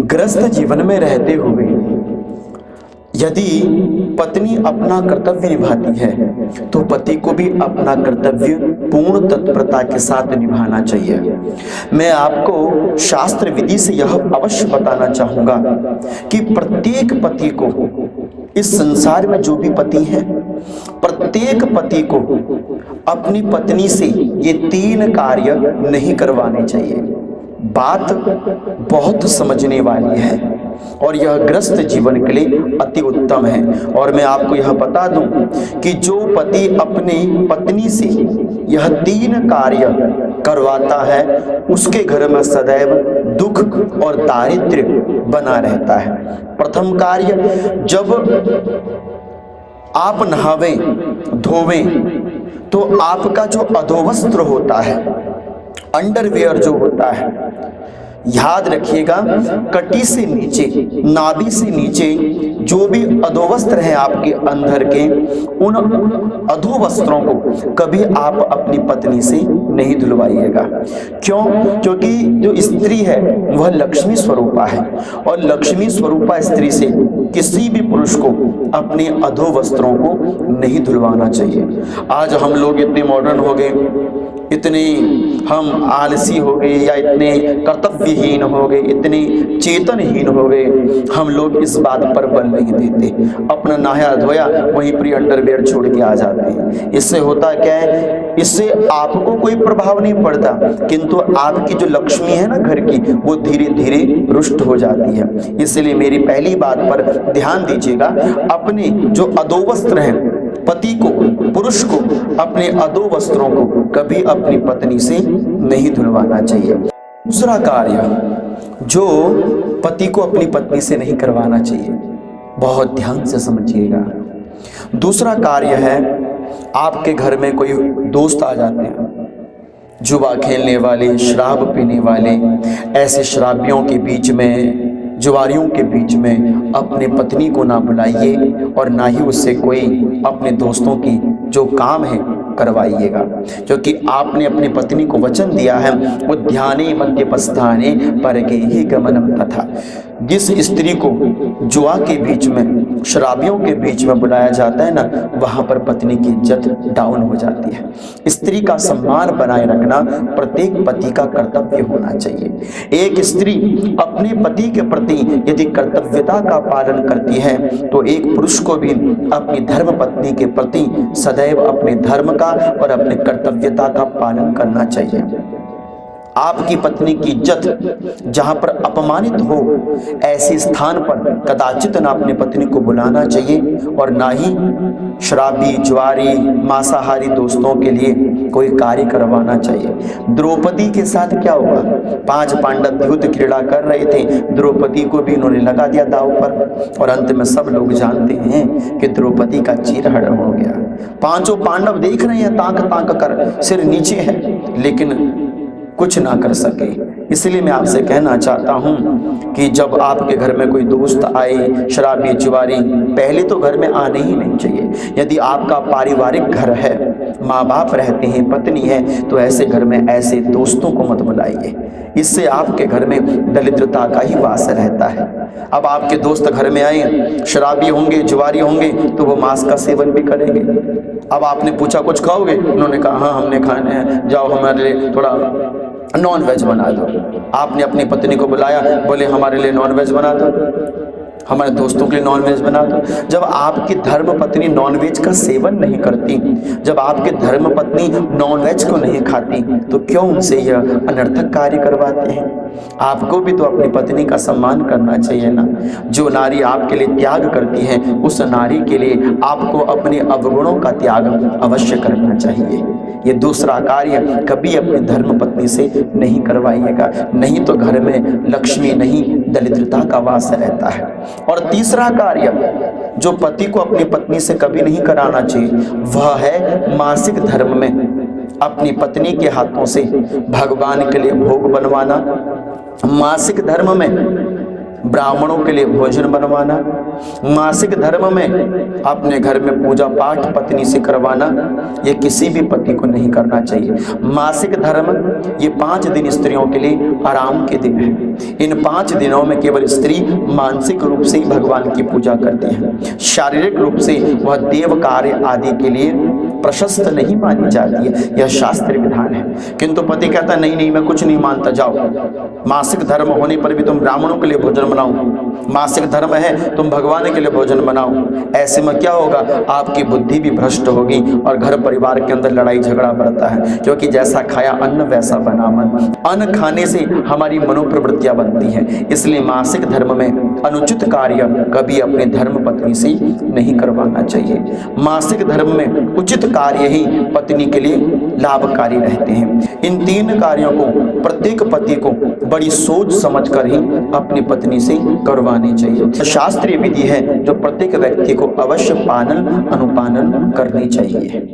ग्रस्त जीवन में रहते हुए यदि पत्नी अपना कर्तव्य निभाती है तो पति को भी अपना कर्तव्य पूर्ण तत्परता के साथ निभाना चाहिए। मैं आपको शास्त्र विधि से यह अवश्य बताना चाहूंगा कि प्रत्येक पति को, इस संसार में जो भी पति है, प्रत्येक पति को अपनी पत्नी से ये 3 कार्य नहीं करवाने चाहिए। बात बहुत समझने वाली है और यह ग्रस्त जीवन के लिए अति उत्तम है। और मैं आपको यह बता दूं कि जो पति अपनी पत्नी से यह 3 कार्य करवाता है उसके घर में सदैव दुख और दारिद्र्य बना रहता है। प्रथम कार्य, जब आप नहावें धोवें तो आपका जो अधोवस्त्र होता है, अंडरवियर जो होता है, याद रखिएगा कटी से नीचे, नाभि से नीचे जो भी अधोवस्त्र हैं आपके अंदर के, उन अधोवस्त्रों को कभी आप अपनी पत्नी से नहीं धुलवाइएगा। क्यों? क्योंकि जो स्त्री है वह लक्ष्मी स्वरूपा है और लक्ष्मी स्वरूपा स्त्री से किसी भी पुरुष को अपने अधोवस्त्रों को नहीं धुलवाना चाहिए। आज हम लोग इतने मॉडर्न हो गए, इतने हम आलसी हो गए या इतने कर्तव्यहीन हो गए, इतने चेतनहीन हो गए, हम लोग इस बात पर बल नहीं देते। अपना नहाया धोया वहीं पर अंडरवियर छोड़ के आ जाते हैं। इससे होता क्या है, इससे आपको कोई प्रभाव नहीं पड़ता, किंतु आपकी जो लक्ष्मी है ना घर की, वो धीरे धीरे रुष्ट हो जाती है। इसलिए मेरी पहली बात पर ध्यान दीजिएगा, अपने जो अधोवस्त्र हैं, पति को, पुरुष को अपने अधोवस्त्रों को कभी अपनी पत्नी से नहीं धुलवाना चाहिए। दूसरा कार्य जो पति को अपनी पत्नी से नहीं करवाना चाहिए, बहुत ध्यान से समझिएगा। दूसरा कार्य है, आपके घर में कोई दोस्त आ जाते हैं, जुआ खेलने वाले, शराब पीने वाले, ऐसे शराबियों के बीच में, जुआरियों के बीच में अपने पत्नी को ना बुलाइए और ना ही उससे कोई अपने दोस्तों की जो काम है करवाइएगा, क्योंकि आपने अपनी पत्नी को वचन दिया है, उद्याने मध्यपस्थाने परगेहि गमनम तथा। जिस स्त्री को जुआ के बीच में, शराबियों के बीच में बुलाया जाता है ना, वहां पर पत्नी की इज्जत डाउन हो जाती है। स्त्री का सम्मान बनाए रखना प्रत्येक पति का कर्तव्य होना चाहिए। एक स्त्री अपने पति के प्रति यदि कर्तव्यता का पालन करती है तो एक पुरुष को भी अपनी धर्म पत्नी के प्रति सदैव अपने धर्म का और अपने कर्तव्यता का पालन करना चाहिए। आपकी पत्नी की इज्जत जहां पर अपमानित हो, ऐसे स्थान पर कदाचित ना अपनी पत्नी को बुलाना चाहिए और ना ही शराबी, जुआरी, मांसाहारी दोस्तों के लिए कोई कार्य करवाना चाहिए। द्रौपदी के साथ क्या हुआ? 5 पांडव युद्ध क्रीड़ा कर रहे थे, द्रौपदी को भी इन्होंने लगा दिया दांव पर और अंत में सब लोग जानते हैं कि द्रौपदी का चीरहरण हो गया। 5 पांडव देख रहे हैं ताक ताक कर, सिर नीचे है, लेकिन कुछ ना कर सके। इसलिए मैं आपसे कहना चाहता हूं कि जब आपके घर में कोई दोस्त आए, शराबी, जुआरी, पहले तो घर में आने ही नहीं चाहिए। यदि आपका पारिवारिक घर है, माँ बाप रहते हैं, पत्नी है, तो ऐसे घर में ऐसे दोस्तों को मत बुलाइए। इससे आपके घर में दरिद्रता का ही वास रहता है। अब आपके दोस्त घर में आए, शराबी होंगे, जुआरी होंगे, तो वो मांस का सेवन भी करेंगे। अब आपने पूछा कुछ खाओगे? उन्होंने कहा हाँ हमने खाने हैं, जाओ हमारे लिए थोड़ा नॉन वेज बना दो। आपने अपनी पत्नी को बुलाया, बोले हमारे लिए नॉन वेज बना दो, हमारे दोस्तों के लिए नॉन वेज बना दो। जब आपकी धर्म पत्नी नॉन वेज का सेवन नहीं करती, जब आपकी धर्म पत्नी नॉन वेज को नहीं खाती, तो क्यों उनसे यह अनर्थक कार्य करवाते हैं? आपको भी तो अपनी पत्नी का सम्मान करना चाहिए ना। जो नारी आपके लिए त्याग करती है, उस नारी के लिए आपको अपने अवगुणों का त्याग अवश्य करना चाहिए। ये दूसरा कार्य कभी अपनी धर्म पत्नी से नहीं करवाइएगा, नहीं तो घर में लक्ष्मी नहीं दरिद्रता का वास रहता है। और तीसरा कार्य जो पति को अपनी पत्नी से कभी नहीं कराना चाहिए, वह है मासिक धर्म में अपनी पत्नी के हाथों से भगवान के लिए भोग बनवाना। मासिक धर्म में ब्राह्मणों के लिए भोजन बनवाना, मासिक धर्म में अपने घर में पूजा पाठ पत्नी से करवाना, ये किसी भी पति को नहीं करना चाहिए। मासिक धर्म ये 5 दिन स्त्रियों के लिए आराम के दिन है। इन 5 दिनों में केवल स्त्री मानसिक रूप से ही भगवान की पूजा करती है, शारीरिक रूप से वह देव कार्य आदि के लिए प्रशस्त नहीं मानी जाती है, यह शास्त्रीय विधान है। किंतु पति कहता नहीं नहीं मैं कुछ नहीं मानता, जाओ मासिक धर्म होने पर भी तुम ब्राह्मणों के लिए भोजन बनाओ, मासिक धर्म है तुम भगवान के लिए भोजन बनाओ। ऐसे में क्या होगा, आपकी बुद्धि भी भ्रष्ट होगी और घर परिवार के अंदर लड़ाई झगड़ा बढ़ता है, क्योंकि जैसा खाया अन्न वैसा बना मन। अन्न खाने से हमारी मनोप्रवृत्तियां बनती हैं, इसलिए मासिक धर्म में अनुचित कार्य कभी अपने धर्म पत्नी से नहीं करवाना चाहिए। मासिक धर्म में उचित कार्य ही पत्नी के लिए लाभकारी रहते हैं। इन 3 कार्यों को प्रत्येक पति को बड़ी सोच समझकर ही अपनी पत्नी से करवानी चाहिए। शास्त्रीय विधि है जो प्रत्येक व्यक्ति को अवश्य पालन अनुपालन करनी चाहिए।